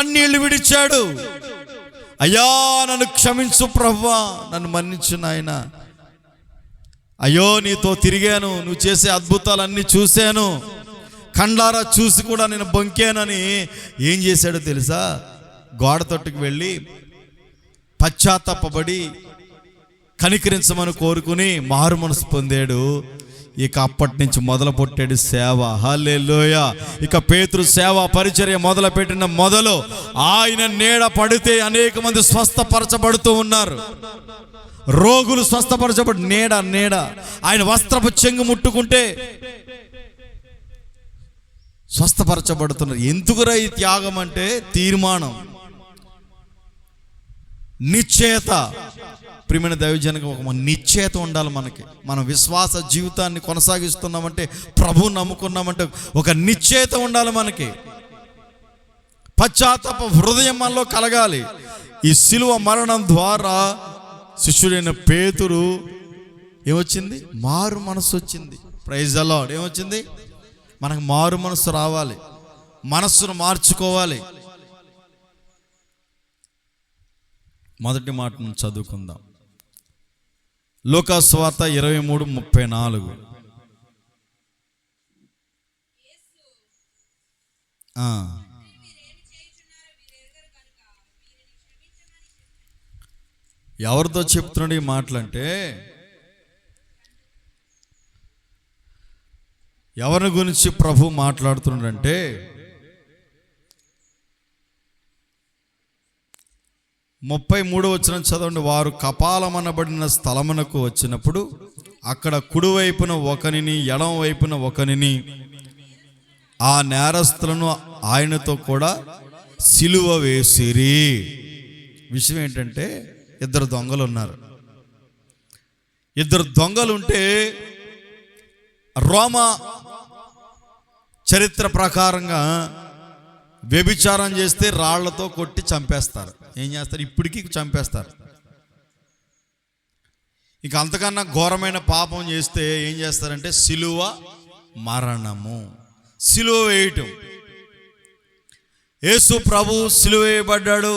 కన్నీళ్లు విడిచాడు. అయ్యా నన్ను క్షమించు ప్రభువా, నన్ను మన్నించు నాయనా, అయ్యో నీతో తిరిగాను, నువ్వు చేసే అద్భుతాలన్నీ చూశాను, కండ్లారా చూసి కూడా నేను బొంకానని ఏం చేశాడో తెలుసా? గోడ తట్టుకు వెళ్ళి పశ్చాత్తాపపడి కనికరించమని కోరుకుని మారు మనసు పొందాడు. ఇక అప్పటి నుంచి మొదలు పెట్టాడు సేవ. హల్లెలూయా. ఇక పేతురు సేవ పరిచర్య మొదలు పెట్టిన మొదలు ఆయన నీడ పడితే అనేక మంది స్వస్థపరచబడుతూ ఉన్నారు. రోగులు స్వస్థపరచబడి నీడ ఆయన వస్త్రపు చెంగు ముట్టుకుంటే స్వస్థపరచబడుతున్నారు. ఎందుకురా ఈ త్యాగం అంటే తీర్మానం, నిశ్చయత. ప్రియమైన దైవజనకు ఒక నిశ్చయత ఉండాలి మనకి. మనం విశ్వాస జీవితాన్ని కొనసాగిస్తున్నామంటే, ప్రభువు నమ్ముకున్నామంటే ఒక నిశ్చయత ఉండాలి మనకి. పశ్చాత్తాప హృదయం మనలో కలగాలి. ఈ శిలువ మరణం ద్వారా శిష్యుడైన పేతురు ఏమొచ్చింది? మారు మనసు వచ్చింది. Praise the lord. ఏమొచ్చింది? మనకు మారు మనసు రావాలి, మనస్సును మార్చుకోవాలి. మొదటి మాటను చదువుకుందాం. లూకా సువార్త 23:34. ఎవరితో చెప్తున్నాడు ఈ మాటలంటే, ఎవరి గురించి ప్రభు మాట్లాడుతున్నాడంటే, 33వ వచనం చదవండి. వారు కపాలమనబడిన స్థలమునకు వచ్చినప్పుడు అక్కడ కుడివైపున ఒకనిని ఎడమ వైపున ఒకనిని, ఆ నేరస్తులను ఆయనతో కూడా సిలువ వేసిరి. విషయం ఏంటంటే, ఇద్దరు దొంగలు ఉన్నారు. ఇద్దరు దొంగలు ఉంటే రోమా చరిత్ర ప్రకారంగా వ్యభిచారం చేస్తే రాళ్లతో కొట్టి చంపేస్తారు. ఏం చేస్తారు? ఇప్పటికీ చంపేస్తారు. ఇక అంతకన్నా ఘోరమైన పాపం చేస్తే ఏం చేస్తారంటే సిలువ మరణము, సిలువ వేయటం. యేసు ప్రభు సిలువ వేయబడ్డాడు.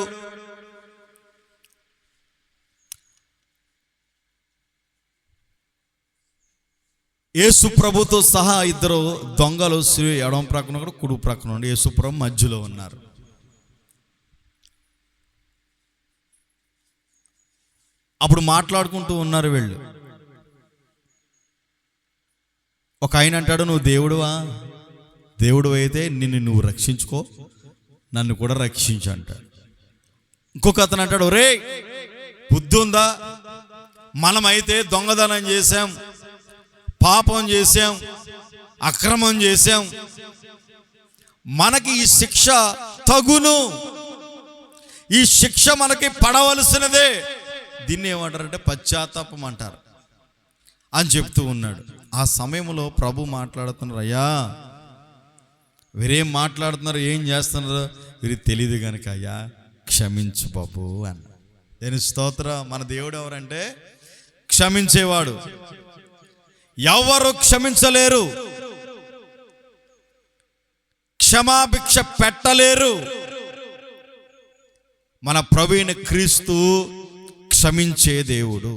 యేసు ప్రభుతో సహా ఇద్దరు దొంగలు సిలువ ఎడమ ప్రక్కన కూడా కుడి ప్రక్కన ఉండి యేసు ప్రభు మధ్యలో ఉన్నారు. అప్పుడు మాట్లాడుకుంటూ ఉన్నారు వీళ్ళు. ఒక ఆయన అంటాడు, నువ్వు దేవుడువా? దేవుడు అయితే నిన్ను నువ్వు రక్షించుకో, నన్ను కూడా రక్షించు అంటాడు. ఇంకొక అతను అంటాడు, రే బుద్ధి ఉందా? మనమైతే దొంగదనం చేశాం, పాపం చేశాం, అక్రమం చేశాం, మనకి ఈ శిక్ష తగును, ఈ శిక్ష మనకి పడవలసినదే. దీన్ని ఏమంటారంటే పశ్చాత్తాపం అంటారు అని చెప్తూ ఉన్నాడు. ఆ సమయంలో ప్రభు మాట్లాడుతున్నారు, అయ్యా వీరేం మాట్లాడుతున్నారు, ఏం చేస్తున్నారు వీరికి తెలియదు కనుక అయ్యా క్షమించు బాబు అన్న. నేను స్తోత్ర. మన దేవుడు ఎవరంటే క్షమించేవాడు. ఎవరు క్షమించలేరు, క్షమాభిక్ష పెట్టలేరు. మన ప్రభువైన క్రీస్తు క్షమించే దేవుడు,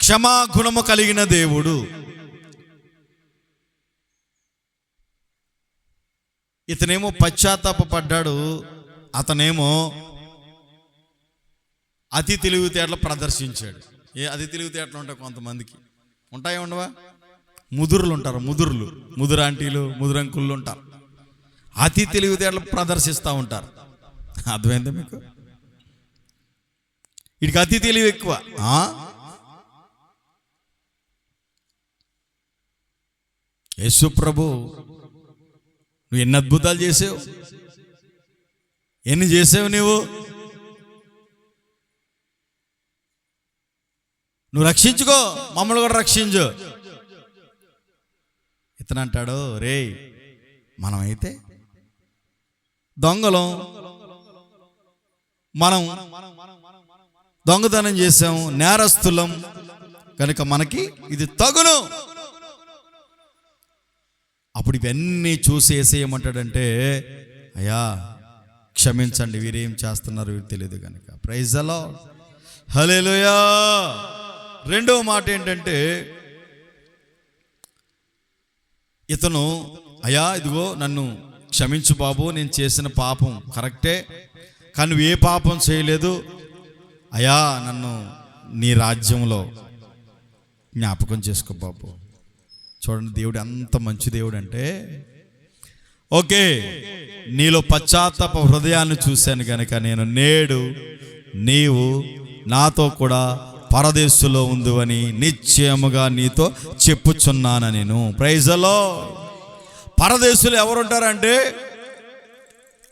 క్షమాగుణము కలిగిన దేవుడు. ఇతనేమో పశ్చాత్తాపడ్డాడు, అతనేమో అతి తెలివితేటలు ప్రదర్శించాడు. అతి తెలివితేటలు ఉంటాయి కొంతమందికి, ఉంటాయి ఉండవా? ముదురులు ఉంటారు, ముదురాంటీలు, ముదురంకుళ్ళు ఉంటారు. అతి తెలివితేటలు ప్రదర్శిస్తూ ఉంటారు. అర్థమైందా మీకు? వీడికి అతి తెలివి ఎక్కువ. యేసు ప్రభు, నువ్వు ఎన్ని అద్భుతాలు చేసావు, ఎన్ని చేసావు నువ్వు రక్షించుకో, మమ్మల్ని కూడా రక్షించు. ఇతను అంటాడు, రే మనమైతే దొంగలం, మనం దొంగతనం చేసాం, నేరస్తులం కనుక మనకి ఇది తగును. అప్పుడు ఇవన్నీ చూసి ఏసేయమంటాడంటే, అయ్యా క్షమించండి, వీరేం చేస్తున్నారు వీరు తెలియదు కనుక. ప్రైజ్ ది లార్డ్, హల్లెలూయా. రెండవ మాట ఏంటంటే, ఇతను అయ్యా ఇదిగో నన్ను క్షమించు బాబు, నేను చేసిన పాపం కరెక్టే, కానీ నువ్వు ఏ పాపం చేయలేదు, అయ్యా నన్ను నీ రాజ్యంలో జ్ఞాపకం చేసుకో బాబు. చూడండి దేవుడు ఎంత మంచి దేవుడు అంటే, ఓకే నీలో పశ్చాత్తాప హృదయాన్ని చూశాను కనుక నేను నేడు నీవు నాతో కూడా పరదేశులో ఉందువని నిశ్చయముగా నీతో చెప్పుచున్నాను నేను. Praise the Lord. పరదేశులు ఎవరుంటారంటే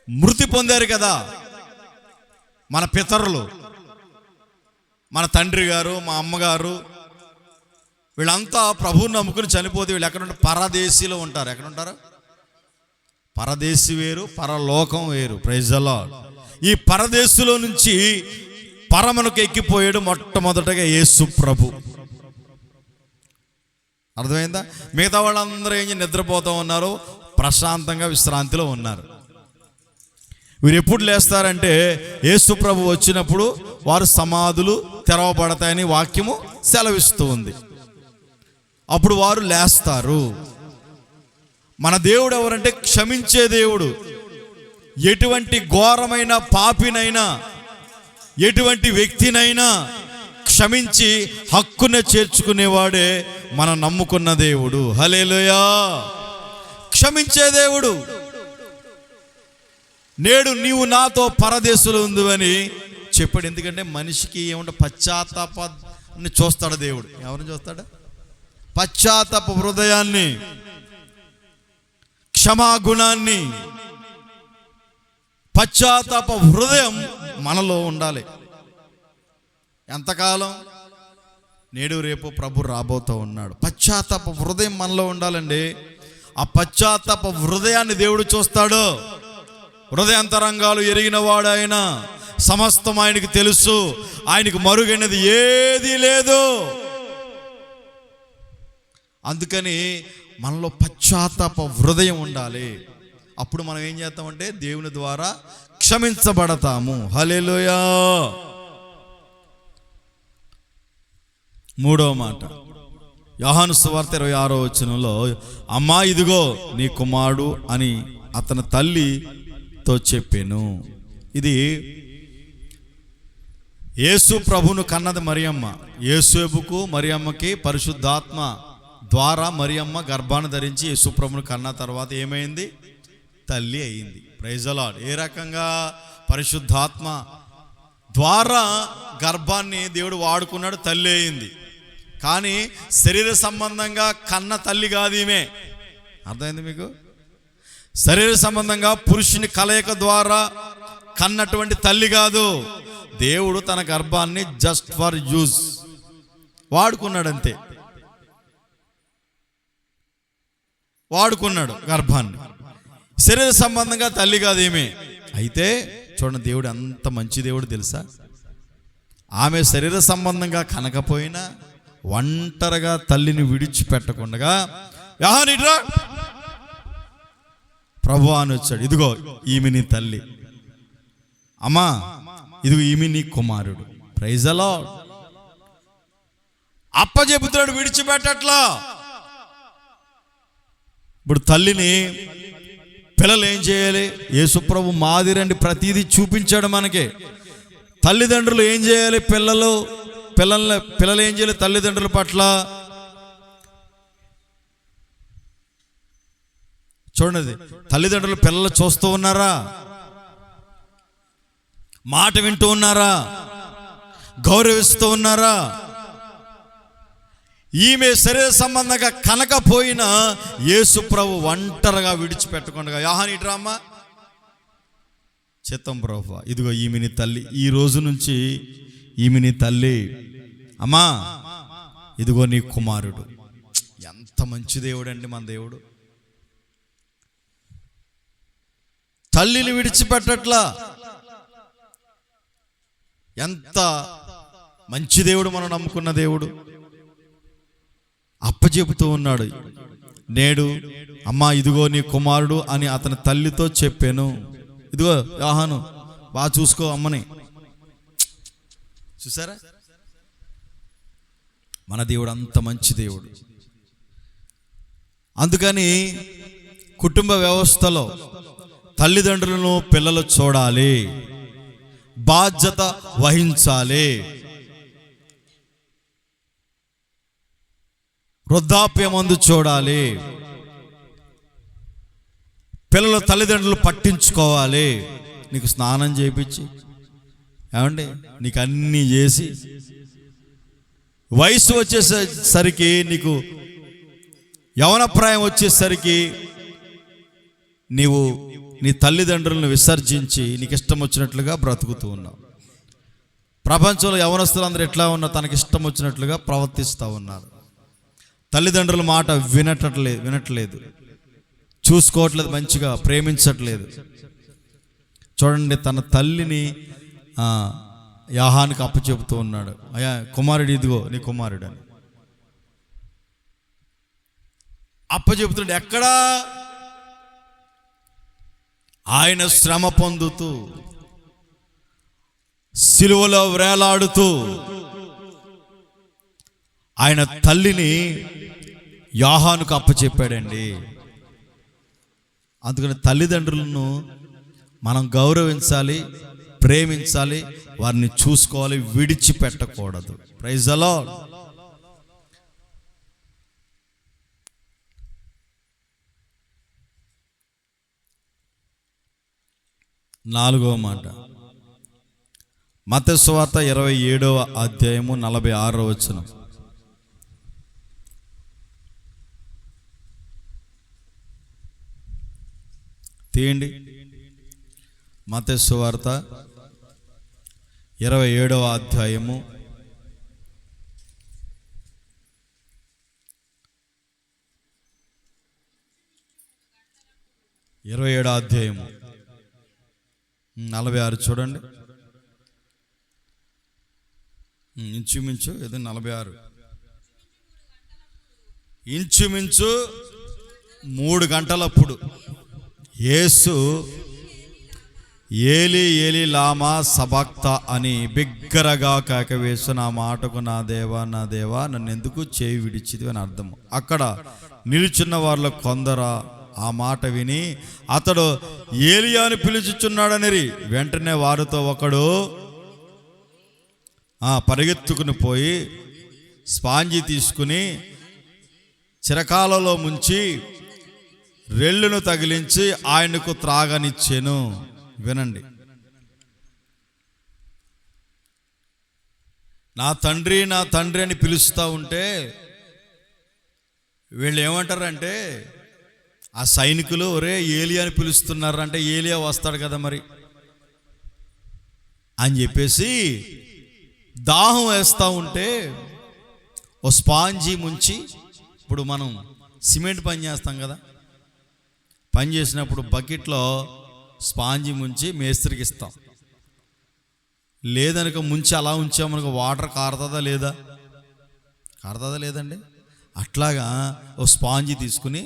మృతి పొందారు కదా, మన పితరులు, మన తండ్రి గారు, మా అమ్మగారు, వీళ్ళంతా ప్రభువుని నమ్ముకుని చనిపోతే వీళ్ళు ఎక్కడ ఉంటారు? పరదేశీలో ఉంటారు. ఎక్కడ ఉంటారు? పరదేశి వేరు, పరలోకం వేరు. Praise the lord. ఈ పరదేశులో నుంచి పరమునకు ఎక్కిపోయాడు మొట్టమొదటగా యేసు ప్రభు. అర్థమైందా? మిగతా వాళ్ళందరూ ఏం నిద్రపోతూ ఉన్నారు, ప్రశాంతంగా విశ్రాంతిలో ఉన్నారు. వీరు ఎప్పుడు లేస్తారంటే యేసు ప్రభు వచ్చినప్పుడు వారు సమాధులు తెరవబడతాయని వాక్యము సెలవిస్తూ ఉంది. అప్పుడు వారు లేస్తారు. మన దేవుడు ఎవరంటే క్షమించే దేవుడు. ఎటువంటి ఘోరమైన పాపినైనా, ఎటువంటి వ్యక్తినైనా క్షమించి హక్కున చేర్చుకునేవాడే మనం నమ్ముకున్న దేవుడు. హల్లెలూయా. క్షమించే దేవుడు. నేడు నీవు నాతో పరదేశులు ఉందని చెప్పాడు. ఎందుకంటే మనిషికి ఏమంటే పశ్చాత్తాపాన్ని చూస్తాడు దేవుడు. ఎవరిని చూస్తాడు? పశ్చాత్తాప హృదయాన్ని, క్షమాగుణాన్ని. పశ్చాత్తాప హృదయం మనలో ఉండాలి. ఎంతకాలం? నేడు రేపు ప్రభు రాబోతూ ఉన్నాడు. పశ్చాత్తాప హృదయం మనలో ఉండాలండి. ఆ పశ్చాత్తాప హృదయాన్ని దేవుడు చూస్తాడు. హృదయాంతరంగాలు ఎరిగిన వాడు ఆయన, సమస్తం ఆయనకు తెలుసు, ఆయనకు మరుగైనది ఏదీ లేదు. అందుకని మనలో పశ్చాత్తాప హృదయం ఉండాలి. అప్పుడు మనం ఏం చేస్తామంటే దేవుని ద్వారా క్షమించబడతాము. హల్లెలూయా. మూడవ మాట యోహాను సువార్త 26వ వచనంలో, అమ్మా ఇదిగో నీ కుమారుడు అని అతని తల్లితో చెప్పాను. ఇది యేసు ప్రభును కన్నది మరియమ్మ. యేసేపుకు మరియమ్మకి పరిశుద్ధాత్మ ద్వారా మరియమ్మ గర్భాన్ని ధరించి యేసు ప్రభును కన్న తర్వాత ఏమైంది? తల్లి అయింది. Praise the lord. ఏ రకంగా? పరిశుద్ధాత్మ ద్వారా గర్భాన్ని దేవుడు వాడుకున్నాడు, తల్లి అయింది. కానీ శరీర సంబంధంగా కన్న తల్లి కాదు ఈమె. అర్థమైంది మీకు? శరీర సంబంధంగా పురుషుని కలయిక ద్వారా కన్నటువంటి తల్లి కాదు. దేవుడు తన గర్భాన్ని జస్ట్ ఫర్ యూజ్ వాడుకున్నాడు, అంతే. వాడుకున్నాడు గర్భాన్ని. శరీర సంబంధంగా తల్లి కాదు ఈమె. అయితే చూడండి దేవుడు అంత మంచి దేవుడు తెలుసా? ఆమె శరీర సంబంధంగా కనకపోయినా ఒంటరిగా తల్లిని విడిచిపెట్టకుండా యాహానిట్రా ప్రభు అని వచ్చాడు. ఇదిగో ఈమె నీ తల్లి, అమ్మా ఇదిగో ఈమె నీ కుమారుడు. Praise the Lord. అప్పచెబుతాడు, విడిచిపెట్టట్లా. ఇప్పుడు తల్లిని పిల్లలు ఏం చేయాలి? యేసు ప్రభు మాదిరండి ప్రతిదీ చూపించాడు మనకి. తల్లిదండ్రులు ఏం చేయాలి? పిల్లలు ఏం చేయాలి తల్లిదండ్రుల పట్ల? చూడండి, తల్లిదండ్రులు పిల్లలు చూస్తూ ఉన్నారా? మాట వింటూ ఉన్నారా? గౌరవిస్తూ ఉన్నారా? ఈమె శరీర సంబంధంగా కనకపోయినా యేసు ప్రభు ఒంటరిగా విడిచిపెట్టకుండా యాహానిట్రామ్మా చిత్తం ప్రభు, ఇదిగో ఈమె నీ తల్లి, ఈ రోజు నుంచి ఈమె నీ తల్లి, అమ్మా ఇదిగో నీ కుమారుడు. ఎంత మంచి దేవుడు అండి మన దేవుడు. తల్లిని విడిచిపెట్టట్లా. ఎంత మంచి దేవుడు మనం నమ్ముకున్న దేవుడు. అప్పచెబుతూ ఉన్నాడు, నేడు అమ్మా ఇదిగో నీ కుమారుడు అని అతని తల్లితో చెప్పాను. ఇదిగో యోహాను బాగా చూసుకో అమ్మని. చూసారా, మన దేవుడు అంత మంచి దేవుడు. అందుకని కుటుంబ వ్యవస్థలో తల్లిదండ్రులను పిల్లలు చూడాలి, బాధ్యత వహించాలి. వృద్ధాప్యమందు చూడాలి, పిల్లలు తల్లిదండ్రులు పట్టించుకోవాలి. నీకు స్నానం చేయించి, ఏమండి నీకు అన్నీ చేసి, వయసు వచ్చేసరికి, నీకు యవనప్రాయం వచ్చేసరికి నీవు నీ తల్లిదండ్రులను విసర్జించి నీకు ఇష్టం వచ్చినట్లుగా బ్రతుకుతూ ఉన్నావు. ప్రపంచంలో యవనస్తులందరూ ఎట్లా ఉన్నా తనకి ఇష్టం వచ్చినట్లుగా ప్రవర్తిస్తూ ఉన్నారు. తల్లిదండ్రుల మాట వినట్లేదు, చూసుకోవట్లేదు, మంచిగా ప్రేమించట్లేదు. చూడండి, తన తల్లిని యోహానుకి అప్పచెబుతూ ఉన్నాడు. అయ్యా కుమారుడు, ఇదిగో నీ కుమారుడు అని అప్పచెబుతున్నాడు. ఎక్కడా? ఆయన శ్రమ పొందుతూ, సిలువలో వేలాడుతూ ఆయన తల్లిని యోహానుకు అప్పచెప్పాడండి. అందుకని తల్లిదండ్రులను మనం గౌరవించాలి, ప్రేమించాలి, వారిని చూసుకోవాలి, విడిచిపెట్టకూడదు. Praise the lord. నాలుగవ మాట, మత్తయి సువార్త 27వ అధ్యాయము 46వ వచనం. తీయండి. మత్తయి సువార్త 27వ అధ్యాయము 46 చూడండి. ఇంచుమించు ఇది 46, ఇంచుమించు 3 గంటలప్పుడు యేసు ఏలి ఏలి లామా సబక్తా అని బిగ్గరగా కేకవేసి, నా మాటకు నా దేవా నా దేవా నన్ను ఎందుకు చేయి విడిచిది అని అర్థం. అక్కడ నిలుచున్న వాళ్ళ కొందరు ఆ మాట విని అతడు ఏలియాని పిలుచుచున్నాడని వెంటనే వారితో ఒకడు పరిగెత్తుకుని పోయి స్పాంజి తీసుకుని చిరకాలలో ముంచి రెల్లును తగిలించి ఆయనకు త్రాగనిచ్చెను. వినండి, నా తండ్రి నా తండ్రి అని పిలుస్తూ ఉంటే వీళ్ళు ఏమంటారంటే, ఆ సైనికులు ఒరే ఏలియా అని పిలుస్తున్నారు అంటే ఏలియా వస్తాడు కదా మరి అని చెప్పేసి దాహం వేస్తూ ఉంటే ఓ స్పాంజీ ముంచి, ఇప్పుడు మనం సిమెంట్ పని చేస్తాం కదా, పని చేసినప్పుడు బకెట్లో స్పాంజీ ముంచి మేస్త్రికి ఇస్తాం. లేదనుక ముంచి అలా ఉంచామనుకో వాటర్ కారుతుందా లేదా? కారుతుందా లేదండి? అట్లాగా ఓ స్పాంజీ తీసుకుని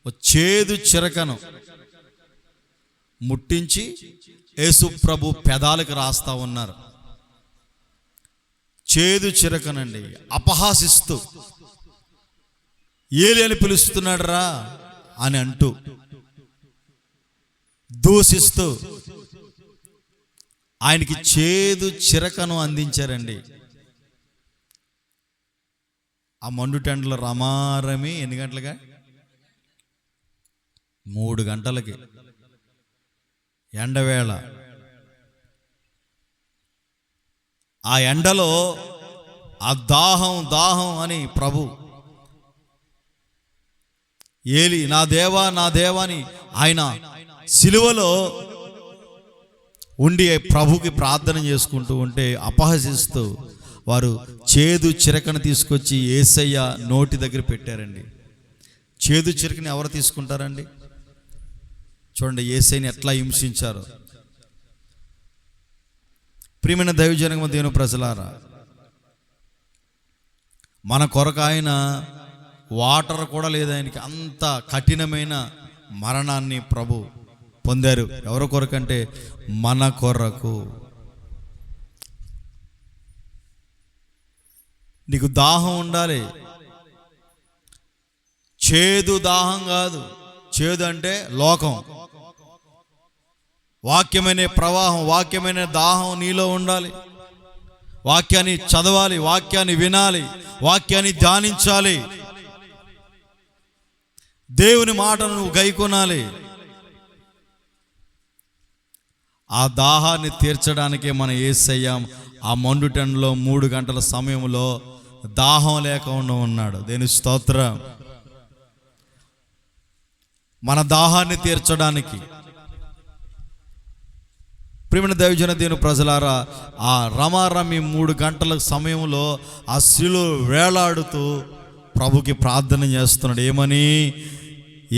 ఓ చేదు చిరకను ముట్టించి యేసు ప్రభు పెదాలకు రాస్తా ఉన్నారు. చేదు చిరకనండి, అపహాసిస్తూ ఏలి అని పిలుస్తున్నాడు రా అని అంటూ దూషిస్తూ ఆయనకి చేదు చిరకను అందించారండి. ఆ మండు టెండలో రమారమి ఎన్ని గంటలుగా? 3 గంటలకి ఎండవేళ. ఆ ఎండలో ఆ దాహం దాహం అని ప్రభు ఏలి నా దేవా నా దేవా అని ఆయన సిలువలో ఉండి ప్రభుకి ప్రార్థన చేసుకుంటూ ఉంటే అపహసిస్తూ వారు చేదు చిరకను తీసుకొచ్చి యేసయ్య నోటి దగ్గర పెట్టారండి. చేదు చిరకని ఎవరు తీసుకుంటారండి? చూడండి యేసయ్యని ఎట్లా హింసించారు. ప్రియమైన దైవజనమ దేవుని ప్రజలారా, మన కొరకు ఆయన వాటర్ కూడా లేదు ఆయనకి, అంత కఠినమైన మరణాన్ని ప్రభు పొందారు. ఎవరి కొరకంటే మన కొరకు. నీకు దాహం ఉండాలి. చేదు దాహం కాదు. చేదు అంటే లోకం. వాక్యమనే ప్రవాహం, వాక్యమైన దాహం నీలో ఉండాలి. వాక్యాన్ని చదవాలి, వాక్యాన్ని వినాలి, వాక్యాన్ని ధ్యానించాలి, దేవుని మాటను నువ్వు గైకొనాలి. ఆ దాహాన్ని తీర్చడానికే మన యేసయ్య ఆ మండుటెండలో 3 గంటల సమయంలో దాహం లేకుండా ఉన్నాడు. దేవుని స్తోత్రం. మన దాహాన్ని తీర్చడానికి ప్రియమైన దైవజన దేవుని ప్రజలారా, ఆ రమారమి 3 గంటల సమయంలో ఆ శిలువ వేలాడుతూ ప్రభుకి ప్రార్థన చేస్తున్నాడు. ఏమని?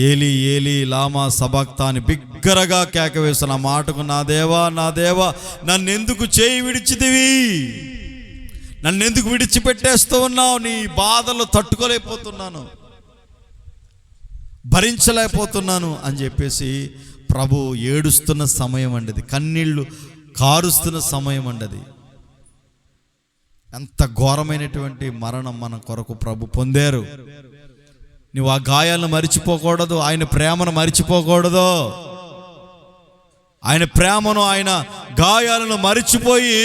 ఏలి ఏలి లామా సబక్తాని బిగ్గరగా కేకవేస్తున్న మాటకు, నా దేవా నా దేవా నన్నెందుకు చేయి విడిచిదివి, నన్నెందుకు విడిచిపెట్టేస్తూ ఉన్నావు, నీ బాధలు తట్టుకోలేకపోతున్నాను, భరించలేకపోతున్నాను అని చెప్పేసి ప్రభు ఏడుస్తున్న సమయం అండి, కన్నీళ్లు కారుస్తున్న సమయం అండి. ఎంత ఘోరమైనటువంటి మరణం మన కొరకు ప్రభు పొందారు. నువ్వు ఆ గాయాలను మరిచిపోకూడదు, ఆయన ప్రేమను మరిచిపోకూడదు. ఆయన ప్రేమను, ఆయన గాయాలను మరిచిపోయి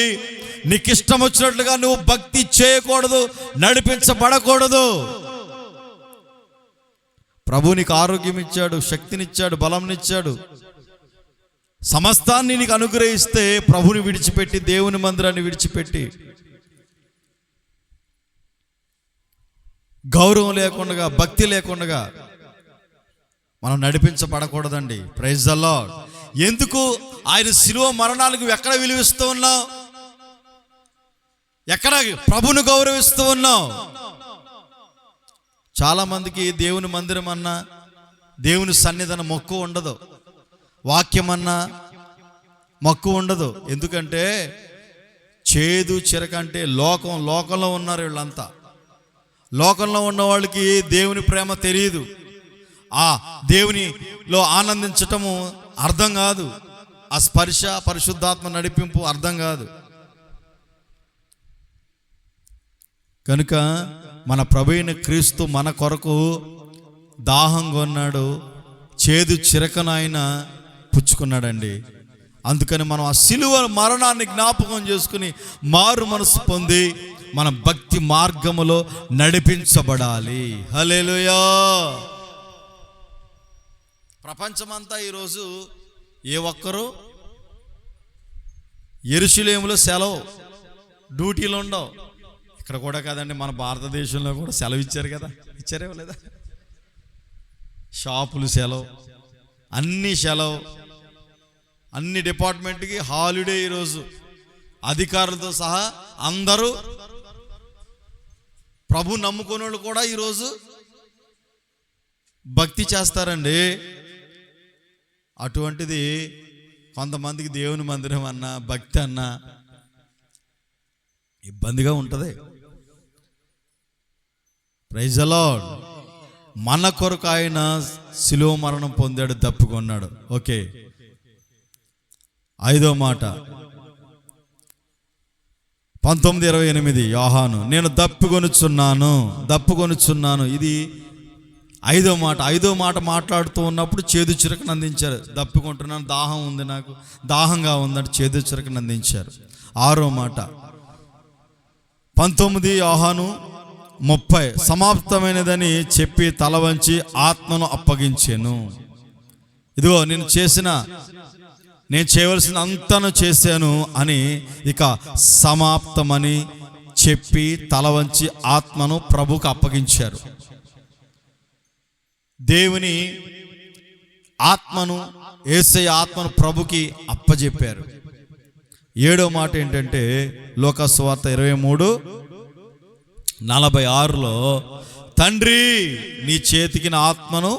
నీకు ఇష్టం వచ్చినట్లుగా నువ్వు భక్తి చేయకూడదు, నడిపించబడకూడదు. ప్రభు నీకు ఆరోగ్యం ఇచ్చాడు, శక్తినిచ్చాడు, బలంనిచ్చాడు, సమస్తాన్ని నీకు అనుగ్రహిస్తే ప్రభుని విడిచిపెట్టి, దేవుని మందిరాన్ని విడిచిపెట్టి, గౌరవం లేకుండా, భక్తి లేకుండా మనం నడిపించబడకూడదండి. Praise the lord. ఎందుకు ఆయన శిలువ మరణానికి ఎక్కడ విలువిస్తూ ఉన్నావు? ఎక్కడ ప్రభుని గౌరవిస్తూ ఉన్నావు? చాలామందికి దేవుని మందిరం అన్నా, దేవుని సన్నిధాన మొక్కు ఉండదు, వాక్యం అన్నా మొక్కు ఉండదు. ఎందుకంటే చేదు చిరకంటే లోకంలో ఉన్నారు వీళ్ళంతా. లోకంలో ఉన్న వాళ్ళకి దేవుని ప్రేమ తెలియదు, ఆ దేవునిలో ఆనందించటము అర్థం కాదు, ఆ స్పర్శ పరిశుద్ధాత్మ నడిపింపు అర్థం కాదు. కనుక మన ప్రభువైన క్రీస్తు మన కొరకు దాహంగా ఉన్నాడు, చేదు చిరకను ఆయన పుచ్చుకున్నాడండి. అందుకని మనం ఆ శిలువ మరణాన్ని జ్ఞాపకం చేసుకుని మారు మనసు పొంది మన భక్తి మార్గములో నడిపించబడాలి. హల్లెలూయా. ప్రపంచమంతా ఈరోజు ఏ ఒక్కరు యెరూషలేములో సెలవు, డ్యూటీలు ఉండవు. ఇక్కడ కూడా కాదండి, మన భారతదేశంలో కూడా సెలవు ఇచ్చారు కదా, ఇచ్చారేమో లేదా? షాపులు సెలవు, అన్ని సెలవు, అన్ని డిపార్ట్మెంట్కి హాలిడే. ఈరోజు అధికారులతో సహా అందరూ, ప్రభు నమ్ముకునే వాళ్ళు కూడా ఈరోజు భక్తి చేస్తారండి. అటువంటిది కొంతమందికి దేవుని మందిరం అన్నా, భక్తి అన్నా ఇబ్బందిగా ఉంటుంది. Praise the lord. మన కొరకు ఆయన శిలువ మరణం పొందాడు, దప్పుకొన్నాడు. ఓకే, 5వ మాట 19:28 యోహాను, నేను దప్పుకొనుచున్నాను. ఇది 5వ మాట. 5వ మాట మాట్లాడుతూ ఉన్నప్పుడు చేదు చిరకను అందించారు. దప్పుకుంటున్నాను, దాహం ఉంది, నాకు దాహంగా ఉందంటే చేదు చిరకను అందించారు. 6వ మాట 19 యోహాను 30, సమాప్తమైనదని చెప్పి తల వంచి ఆత్మను అప్పగించాను. ఇదిగో నేను చేయవలసిన అంతను చేశాను అని ఇక సమాప్తమని చెప్పి తల వంచి ఆత్మను ప్రభుకు అప్పగించారు. దేవుని ఆత్మను, యేసయ్య ఆత్మను ప్రభుకి అప్పజెప్పారు. 7వ మాట ఏంటంటే లూకా సువార్త 23:46లో, తండ్రి నీ చేతికి నా ఆత్మను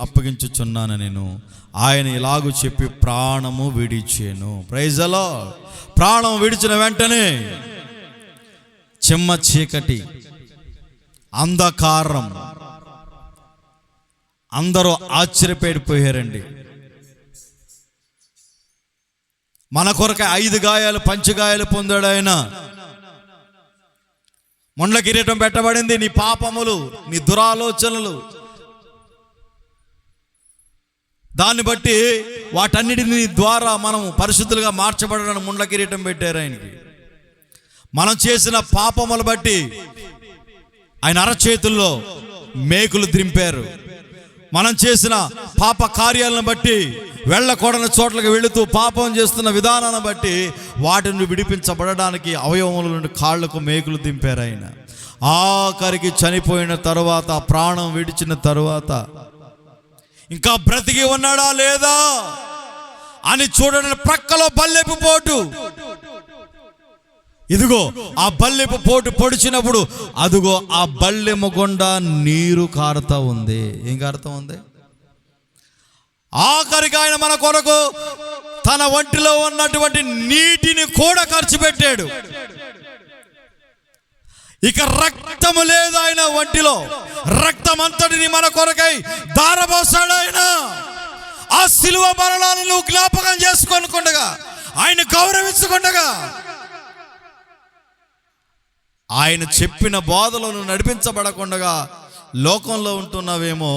అప్పగించుచున్నాను నేను. ఆయన ఇలాగూ చెప్పి ప్రాణము విడిచాను. Praise the lord. ప్రాణం విడిచిన వెంటనే చెమ్మ చీకటి, అంధకారం, అందరూ ఆశ్చర్యపడిపోయారండి. మన కొరకై 5 గాయాలు పంచగాయాలు పొందాడు ఆయన. ముండ్ల కిరీటం పెట్టబడింది. నీ పాపములు, నీ దురాలోచనలు, దాన్ని బట్టి వాటన్నిటిని ద్వారా మనం పరిశుద్ధులుగా మార్చబడడానికి ముండ్ల కిరీటం పెట్టారు ఆయనకి. మనం చేసిన పాపములు బట్టి ఆయన అరచేతుల్లో మేకులు దింపారు. మనం చేసిన పాప కార్యాలను బట్టి, వెళ్ళకూడని చోట్లకు వెళుతూ పాపం చేస్తున్న విధానాన్ని బట్టి వాటిని విడిపించబడడానికి అవయవముల నుండి కాళ్లకు మేకులు దింపారు ఆయన. ఆఖరికి చనిపోయిన తరువాత, ప్రాణం విడిచిన తరువాత ఇంకా బ్రతికి ఉన్నాడా లేదా అని చూడడానికి ప్రక్కలో బల్లెపు పోటు. ఇదిగో ఆ బల్లెపు పోటు పొడిచినప్పుడు అదిగో ఆ బల్లెము గుండా నీరు కారుతా ఉంది. ఏం కారుతా ఉంది? ఆఖరికి ఆయన మన కొరకు తన ఒంటిలో ఉన్నటువంటి నీటిని కూడా ఖర్చు పెట్టాడు. ఇక రక్తము లేదు ఆయన ఒంటిలో. రక్తం అంతటిని మన కొరకై ధారపోసాడు ఆయన. ఆ సిలువ మరణాలను నువ్వు జ్ఞాపకం చేసుకొనుకుండగా, ఆయన గౌరవించుకుండగా, ఆయన చెప్పిన బోధలను నడిపించబడకుండగా లోకంలో ఉంటున్నావేమో.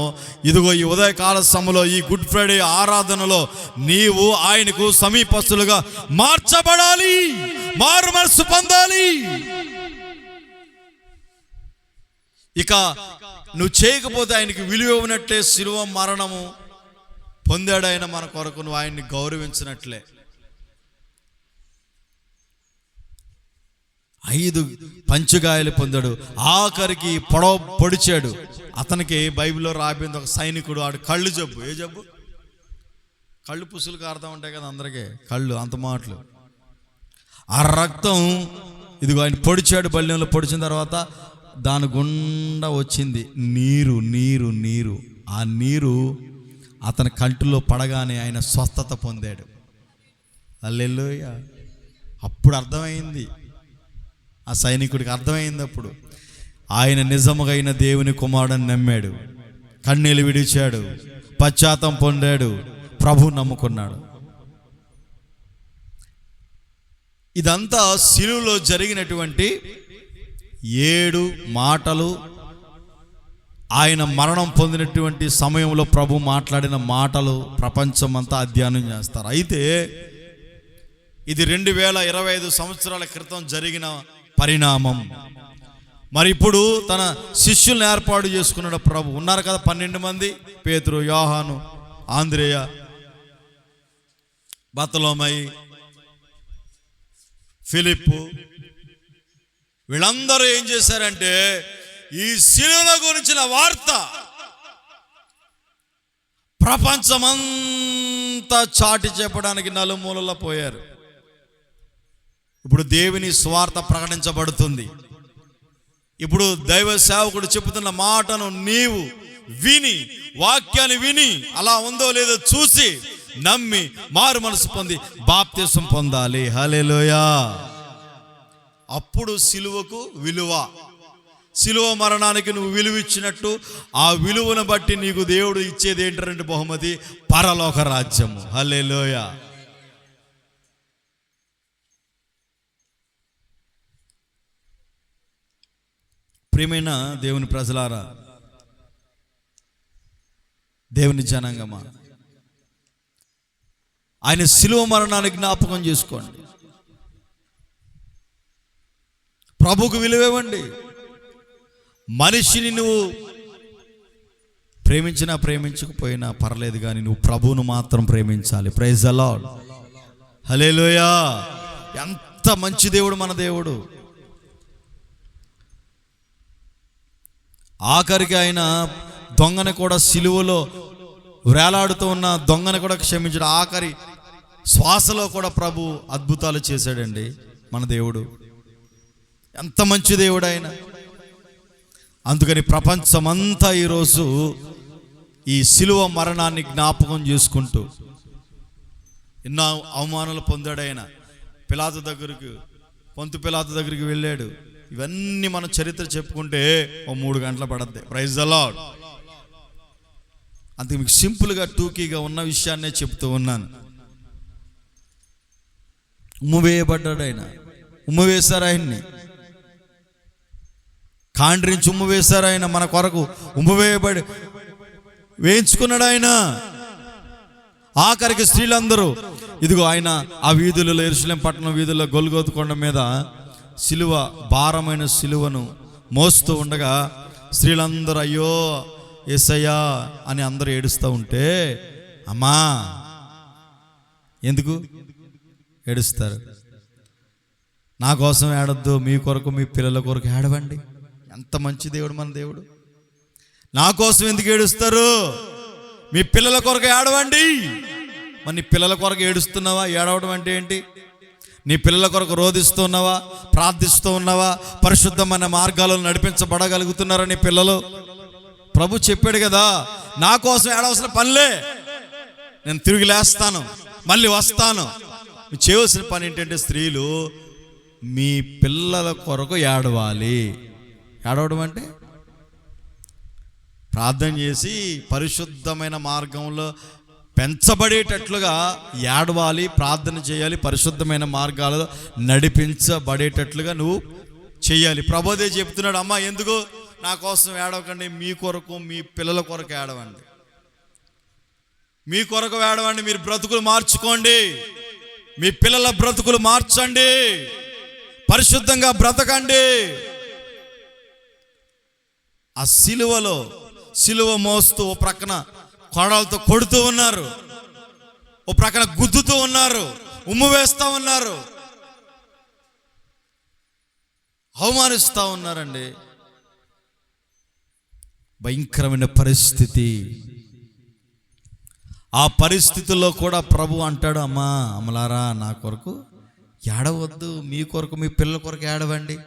ఇదిగో ఈ ఉదయకాల సమయంలో, ఈ గుడ్ ఫ్రైడే ఆరాధనలో నీవు ఆయనకు సమీపస్తులుగా మార్చబడాలి, మారు మనసు పొందాలి. ఇక నువ్వు చేయకపోతే ఆయనకి విలువ ఇవ్వనట్లే. శిలువ మరణము పొందాడు ఆయన మన కొరకు, నువ్వు ఆయన్ని గౌరవించినట్లే. 5 పంచగాయాలు పొందాడు. ఆఖరికి పొడిచాడు. అతనికి బైబిల్లో రాబోయింది ఒక సైనికుడు, ఆడు కళ్ళు జబ్బు. ఏ జబ్బు? కళ్ళు పుసులు కారుతూ ఉంటాయి కదా అందరికీ, కళ్ళు అంత మాటలు. ఆ రక్తం ఇదిగో ఆయన పొడిచాడు. బల్యంలో పొడిచిన తర్వాత దాని గుండా వచ్చింది నీరు. నీరు నీరు ఆ నీరు అతని కంటిలో పడగానే ఆయన స్వస్థత పొందాడు. హల్లెలూయా. అప్పుడు అర్థమైంది, ఆ సైనికుడికి అర్థమైంది. అప్పుడు ఆయన నిజముగా అయిన దేవుని కుమారుడని నమ్మాడు, కన్నీళ్ళు విడిచాడు, పశ్చాత్తాపం పొందాడు, ప్రభువు నమ్ముకున్నాడు. ఇదంతా శిలువలో జరిగినటువంటి 7 మాటలు. ఆయన మరణం పొందినటువంటి సమయంలో ప్రభు మాట్లాడిన మాటలు ప్రపంచమంతా అధ్యయనం చేస్తారు. అయితే ఇది 2025 సంవత్సరాల క్రితం జరిగిన పరిణామం. మరి ఇప్పుడు తన శిష్యుల్ని ఏర్పాటు చేసుకున్నాడు ప్రభు. ఉన్నారు కదా 12 మంది, పేతురు, యోహాను, ఆంద్రేయ, బర్తలోమయి, ఫిలిప్పు. వీళ్ళందరూ ఏం చేశారంటే ఈ శిలువ గురించిన వార్త ప్రపంచమంతా చాటి చెప్పడానికి నలుమూలలా పోయారు. ఇప్పుడు దేవుని స్వార్థ ప్రకటించబడుతుంది. ఇప్పుడు దైవ సేవకుడు చెబుతున్న మాటను నీవు విని, వాక్యాన్ని విని, అలా ఉందో లేదో చూసి నమ్మి మారు మనసు పొంది బాప్తిసం పొందాలి. హల్లెలూయా. అప్పుడు సిలువకు విలువ. సిలువ మరణానికి నువ్వు విలువ ఇచ్చినట్టు ఆ విలువను బట్టి నీకు దేవుడు ఇచ్చేది ఏంటంటే బహుమతి, పరలోక రాజ్యము. హల్లెలూయా. ప్రియమైన దేవుని ప్రజలారా, దేవుని జనాంగమా, ఆయన సిలువ మరణానికి జ్ఞాపకం చేసుకోండి. ప్రభువుకు విలువివ్వండి. మనిషిని నువ్వు ప్రేమించినా ప్రేమించకపోయినా పర్లేదు, కానీ నువ్వు ప్రభువును మాత్రం ప్రేమించాలి. Praise the Lord. హల్లెలూయా. ఎంత మంచి దేవుడు మన దేవుడు. ఆఖరికి ఆయన దొంగని కూడా సిలువలో వేలాడుతూ ఉన్న దొంగని కూడా క్షమించాడు. ఆఖరి శ్వాసలో కూడా ప్రభు అద్భుతాలు చేశాడండి మన దేవుడు. ఎంత మంచి దేవుడు ఆయన. అందుకని ప్రపంచమంతా ఈరోజు ఈ సిలువ మరణాన్ని జ్ఞాపకం చేసుకుంటూ ఎన్నో అవమానాలు పొందాడు ఆయన. పిలాతు దగ్గరికి, పొంతు పిలాతు దగ్గరికి వెళ్ళాడు. ఇవన్నీ మన చరిత్ర చెప్పుకుంటే 3 గంటలు పడద్ది. Praise the lord. అందుకే మీకు సింపుల్గా టూకీగా ఉన్న విషయాన్నే చెప్తూ ఉన్నాను. ఉమ్మువేయబడ్డాడు ఆయన. ఉమ్మువేశారు ఆయన్ని, కాండ్రించి ఉమ్మువేశారు ఆయన. మన కొరకు ఉమ్మువేయబడి వేయించుకున్నాడు ఆయన. ఆఖరికి స్త్రీలందరూ ఇదిగో ఆయన ఆ వీధులలో, యెరూషలేము పట్టణం వీధుల్లో గొల్గోతు కొండ మీద సిలువ, భారమైన సిలువను మోస్తూ ఉండగా స్త్రీలందరూ అయ్యో యేసయ్యా అని అందరూ ఏడుస్తూ ఉంటే, అమ్మా ఎందుకు ఏడుస్తారు? నా కోసం ఏడొద్దు, మీ కొరకు మీ పిల్లల కొరకు ఏడవండి. ఎంత మంచి దేవుడు మన దేవుడు. నా కోసం ఎందుకు ఏడుస్తారు? మీ పిల్లల కొరకు ఏడవండి. మరి నీ పిల్లల కొరకు ఏడుస్తున్నావా? ఏడవడం అంటే ఏంటి? నీ పిల్లల కొరకు రోధిస్తూ ఉన్నావా? ప్రార్థిస్తూ ఉన్నావా? పరిశుద్ధమైన మార్గాలను నడిపించబడగలుగుతున్నారా నీ పిల్లలు? ప్రభు చెప్పాడు కదా, నా కోసం ఏడవలసిన పనిలే, నేను తిరిగి లేస్తాను, మళ్ళీ వస్తాను. మీరు చేయవలసిన పని ఏంటంటే, స్త్రీలు మీ పిల్లల కొరకు ఏడవాలి. ఏడవడం అంటే ప్రార్థన చేసి పరిశుద్ధమైన మార్గంలో పెంచబడేటట్లుగా ఏడవాలి, ప్రార్థన చేయాలి, పరిశుద్ధమైన మార్గాలలో నడిపించబడేటట్లుగా నువ్వు చేయాలి. ప్రభుదే చెప్తున్నాడు, అమ్మ ఎందుకు నా కోసం ఏడవకండి, మీ కొరకు మీ పిల్లల కొరకు ఏడవండి. మీ కొరకు ఏడవండి. మీరు బ్రతుకులు మార్చుకోండి, మీ పిల్లల బ్రతుకులు మార్చండి, పరిశుద్ధంగా బ్రతకండి. ఆ సిలువ మోస్తూ ఓ ప్రక్కన కొడవలతో కొడుతూ ఉన్నారు, ఓ ప్రక్కన గుద్దుతూ ఉన్నారు, ఉమ్ము వేస్తూ ఉన్నారు, అవమానిస్తూ ఉన్నారండి. భయంకరమైన పరిస్థితి. ఆ పరిస్థితుల్లో కూడా ప్రభు అంటాడు, అమ్మా అమ్మలారా నా కొరకు ఏడవద్దు, మీ కొరకు మీ పిల్లల కొరకు ఏడవండి,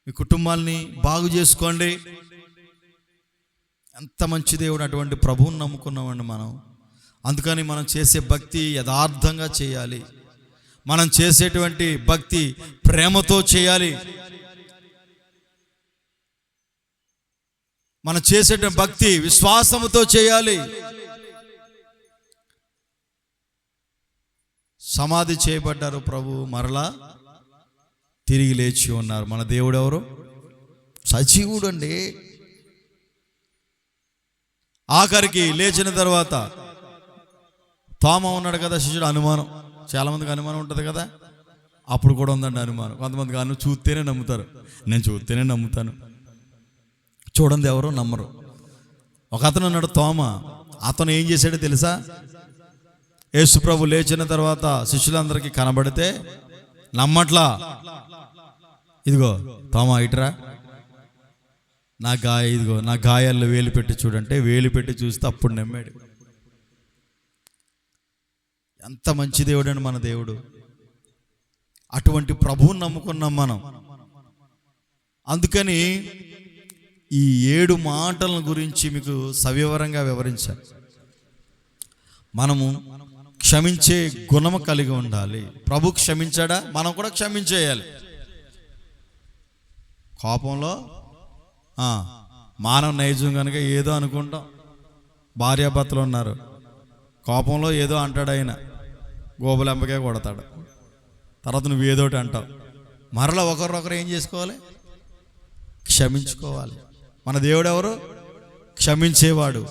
మీ కుటుంబాల్ని బాగు చేసుకోండి. ఎంత మంచి దేవుడు. అటువంటి ప్రభువుని నమ్ముకున్నామండి మనం. అందుకని మనం చేసే భక్తి యథార్థంగా చేయాలి. మనం చేసేటువంటి భక్తి ప్రేమతో చేయాలి. మనం చేసేటువంటి భక్తి విశ్వాసముతో చేయాలి. సమాధి చేయబడ్డారు ప్రభు, మరలా తిరిగి లేచి ఉన్నారు. మన దేవుడు ఎవరు? సజీవుడు అండి. ఆఖరికి లేచిన తర్వాత తోమ ఉన్నాడు కదా శిష్యుడు, అనుమానం. చాలామందికి అనుమానం ఉంటుంది కదా, అప్పుడు కూడా ఉందండి అనుమానం. కొంతమందికి చూస్తేనే నమ్ముతారు, నేను చూస్తేనే నమ్ముతాను, చూడండి ఎవరు నమ్మరు. ఒక అతను ఉన్నాడు తోమ. అతను ఏం చేశాడో తెలుసా? యేసు ప్రభు లేచిన తర్వాత శిష్యులందరికీ కనబడితే నమ్మట్లా. ఇదిగో తోమ ఇటురా, ఇదిగో నా గాయాల్లో వేలు పెట్టి చూడంటే వేలు పెట్టి చూస్తే అప్పుడు నమ్మాడు. ఎంత మంచి దేవుడు అండి మన దేవుడు. అటువంటి ప్రభువుని నమ్ముకున్నాం మనం. అందుకని ఈ 7 మాటల గురించి మీకు సవివరంగా వివరించాను. మనము క్షమించే గుణము కలిగి ఉండాలి. ప్రభు క్షమించాడా? మనం కూడా క్షమించేయాలి. కోపంలో మానవ నైజం కనుక ఏదో అనుకుంటాం. భార్యాభర్తలు ఉన్నారు, కోపంలో ఏదో అంటాడు ఆయన, గోబులెంబకే కొడతాడు. తర్వాత నువ్వు ఏదోటి అంటావు. మరలా ఒకరొకరు ఏం చేసుకోవాలి? క్షమించుకోవాలి. మన దేవుడు ఎవరు? క్షమించేవాడు.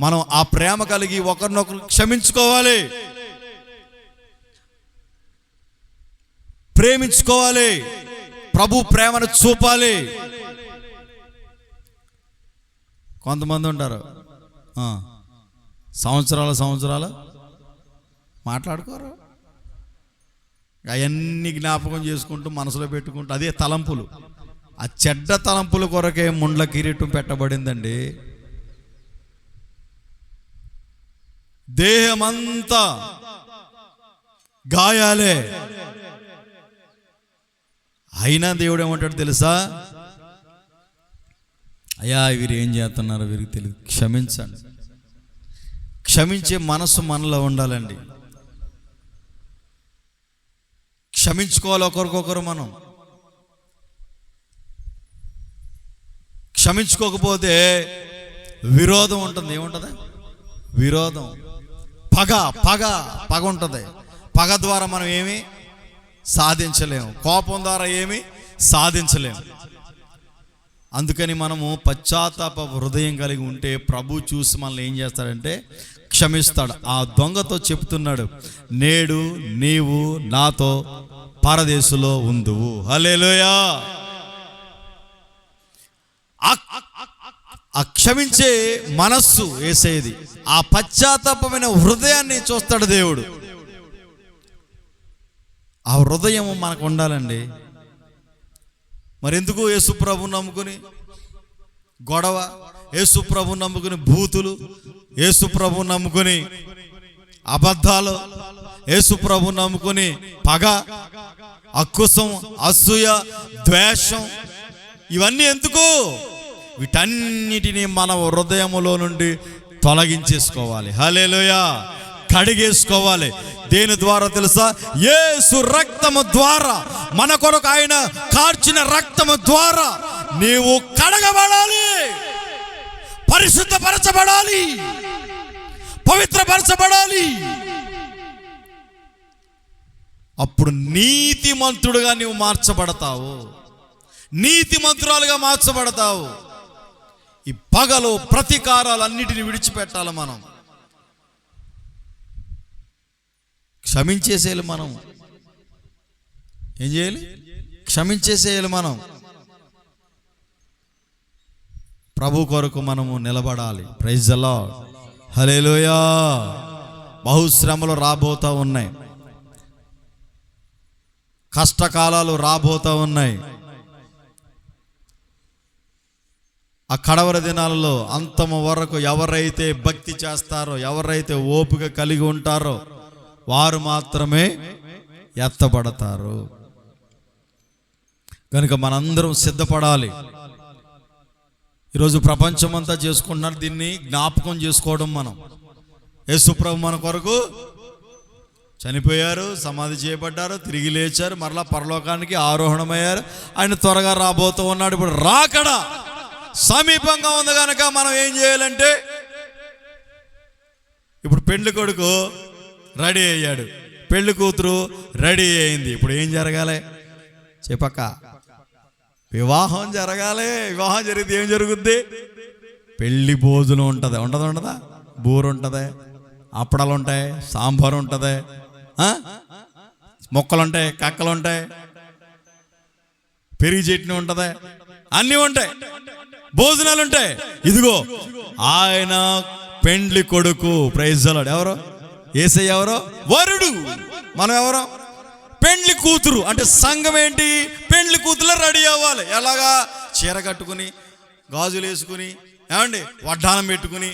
మనం ఆ ప్రేమ కలిగి ఒకరినొకరు క్షమించుకోవాలి, ప్రేమించుకోవాలి, ప్రభు ప్రేమను చూపాలి. కొంతమంది ఉంటారు సంవత్సరాలు మాట్లాడుకోరు, అవన్నీ జ్ఞాపకం చేసుకుంటూ మనసులో పెట్టుకుంటూ అదే తలంపులు. ఆ చెడ్డ తలంపుల కొరకే ముండ్ల కిరీటం పెట్టబడిందండి. దేహమంతా గాయాలే. అయినా దేవుడు ఏమంటాడు తెలుసా? అయ్యా వీరు ఏం చేస్తున్నారో వీరికి తెలియదు, క్షమించండి. క్షమించే మనసు మనలో ఉండాలండి. క్షమించుకోవాలి ఒకరికొకరు. మనం క్షమించుకోకపోతే విరోధం ఉంటుంది. ఏముంటుంది? విరోధం, పగ ఉంటుంది. పగ ద్వారా మనం ఏమి సాధించలేము, కోపం ద్వారా ఏమి సాధించలేము. అందుకని మనము పశ్చాత్తాప హృదయం కలిగి ఉంటే ప్రభు చూసి మనల్ని ఏం చేస్తాడంటే క్షమిస్తాడు. ఆ దొంగతో చెప్తున్నాడు, నేడు నీవు నాతో పరదేశులో ఉందువు. హల్లెలూయా. ఆ క్షమించే మనస్సు యేసయ్యది, ఆ పశ్చాత్తాపమైన హృదయాన్ని చూస్తాడు దేవుడు. ఆ హృదయం మనకు ఉండాలండి. మరెందుకు యేసు ప్రభువుని నమ్ముకుని గొడవ, యేసు ప్రభువుని నమ్ముకుని బూతులు, యేసు ప్రభువుని నమ్ముకుని అబద్ధాలు, యేసు ప్రభువుని నమ్ముకుని పగ, అక్కుసం, అసూయ, ద్వేషం, ఇవన్నీ ఎందుకు? వీటన్నిటినీ మన హృదయములో నుండి తొలగించేసుకోవాలి. హల్లెలూయా. కడిగేసుకోవాలి. దేని ద్వారా తెలుసా? యేసు రక్తము ద్వారా, మన కొరకు ఆయన కార్చిన రక్తము ద్వారా నీవు కడగబడాలి, పరిశుద్ధపరచబడాలి, పవిత్రపరచబడాలి. అప్పుడు నీతిమంతుడుగా నీవు మార్చబడతావు, నీతిమంతురాలుగా మార్చబడతావు. ఈ పగలు, ప్రతీకారాలన్నిటిని విడిచిపెట్టాలి. మనం క్షమించేసేయాలి. మనం ఏం చేయాలి? క్షమించేసేయాలి. మనం ప్రభు కొరకు మనము నిలబడాలి. Praise the Lord. హల్లెలూయా. బహుశ్రమలు రాబోతూ ఉన్నాయి, కష్టకాలాలు రాబోతూ ఉన్నాయి. ఆ కడవర దినాలలో అంతము వరకు ఎవరైతే భక్తి చేస్తారో, ఎవరైతే ఓపిక కలిగి ఉంటారో వారు మాత్రమే ఎత్తబడతారు. కనుక మనందరం సిద్ధపడాలి. ఈరోజు ప్రపంచమంతా చేసుకుంటున్నారు, దీన్ని జ్ఞాపకం చేసుకోవడం. మనం యేసుప్రభు మన కొరకు చనిపోయారు, సమాధి చేయబడ్డారు, తిరిగి లేచారు, మరలా పరలోకానికి ఆరోహణమయ్యారు. ఆయన త్వరగా రాబోతూ ఉన్నాడు. ఇప్పుడు రాకడ సమీపంగా ఉంది కనుక మనం ఏం చేయాలంటే, ఇప్పుడు పెళ్లి కొడుకు రెడీ అయ్యాడు, పెళ్లి కూతురు రెడీ అయింది. ఇప్పుడు ఏం జరగాలి చెప్పక్క? వివాహం జరగాలి. వివాహం జరిగితే ఏం జరుగుద్ది? పెళ్లి భోజనం ఉంటుంది. ఉండదా? బూరు ఉంటుంది, అప్పడాలు ఉంటాయి, సాంబారు ఉంటుంది, మొక్కలు ఉంటాయి, కక్కలు ఉంటాయి, పెరిగి చట్నీ ఉంటుంది, అన్నీ ఉంటాయి, భోజనాలు ఉంటాయి. ఇదిగో ఆయన పెండ్లి కొడుకు. Praise the lord. ఎవరో? యేసయ్య. ఎవరో? వరుడు. మనం ఎవరో? పెండ్లి కూతురు. అంటే సంఘం ఏంటి? పెండ్లి కూతురులో రెడీ అవ్వాలి. ఎలాగా? చీర కట్టుకుని, గాజులు వేసుకుని, ఏమండి వడ్డానం పెట్టుకుని,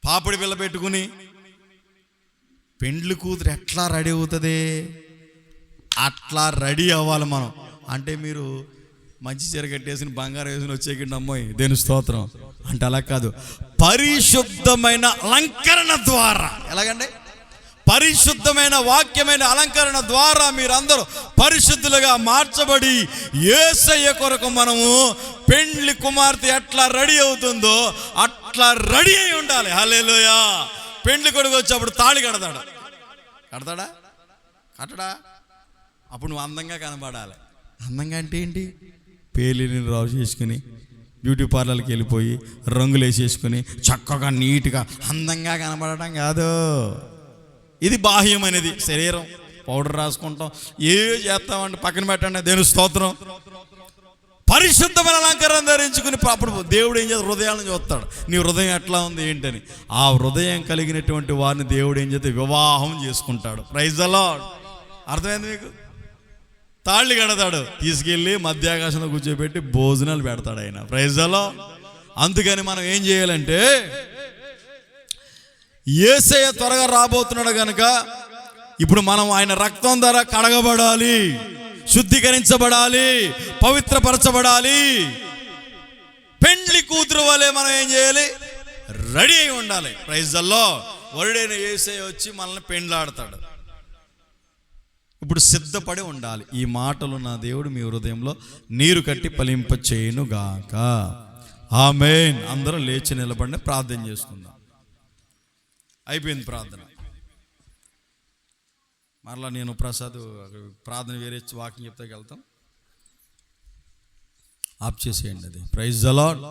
పాపిడి పిల్ల పెట్టుకుని. పెండ్లి కూతురు ఎట్లా రెడీ అవుతుంది? అట్లా రెడీ అవ్వాలి మనం. అంటే మీరు మంచి చీర కట్టేసిన బంగారం వేసుకుని వచ్చేకండి అమ్మాయి, దేని స్తోత్రం అంటే అలా కాదు. పరిశుద్ధమైన అలంకరణ ద్వారా. ఎలాగండి? పరిశుద్ధమైన వాక్యమైన అలంకరణ ద్వారా మీరందరూ పరిశుద్ధులుగా మార్చబడి యేసయ్య కొరకు మనము పెండ్లి కుమార్తె ఎట్లా రెడీ అవుతుందో అట్లా రెడీ అయి ఉండాలి. హల్లెలూయా. పెండ్లి కొడుకు వచ్చేప్పుడు తాళి కడతాడా? కట్టడా? అప్పుడు నువ్వు అందంగా కనబడాలి. అందంగా అంటే ఏంటి? పేలిని రావు చేసుకుని బ్యూటీ పార్లర్కి వెళ్ళిపోయి రంగులు వేసేసుకుని చక్కగా నీట్గా అందంగా కనబడటం కాదు. ఇది బాహ్యమైనది. శరీరం పౌడర్ రాసుకుంటాం, ఏ చేస్తామంటే పక్కన పెట్టండి, దేని స్తోత్రం. పరిశుద్ధమైన అలంకారం ధరించుకుని అప్పుడు దేవుడు ఏం చేస్తాడు? హృదయాలను చూస్తాడు. నీ హృదయం ఎట్లా ఉంది ఏంటని. ఆ హృదయం కలిగినటువంటి వారిని దేవుడు ఏం చేస్తే వివాహం చేసుకుంటాడు. Praise the lord. అర్థమైంది మీకు? తాళి కడతాడు, తీసుకెళ్ళి మధ్యాకాశంలో కూర్చోబెట్టి భోజనాలు పెడతాడు ఆయన. Praise the lord. అందుకని మనం ఏం చేయాలంటే, యేసయ్య త్వరగా రాబోతున్నాడు కనుక ఇప్పుడు మనం ఆయన రక్తం ద్వారా కడగబడాలి, శుద్ధీకరించబడాలి, పవిత్రపరచబడాలి. పెండ్లి కూతురు వలె మనం ఏం చేయాలి? రెడీ అయి ఉండాలి. Praise the Lord. వరుడైన యేసయ్య వచ్చి మనల్ని పెండ్లాడతాడు. ఇప్పుడు సిద్ధపడి ఉండాలి. ఈ మాటలు నా దేవుడు మీ హృదయంలో నీరు కట్టి ఫలింప చేయునుగాక. ఆమేన్. అందరూ లేచి నిలబడి ప్రార్థన చేసుకుందాం. అయిపోయింది ప్రార్థన. మరలా నేను ప్రసాద్ ప్రార్థన వేరే వాకింగ్ చెప్తాకి వెళ్తాం. ఆఫ్ చేసేయండి అది. Praise the lord.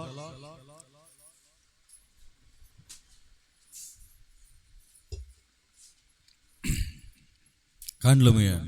కండ్లు మూయండి.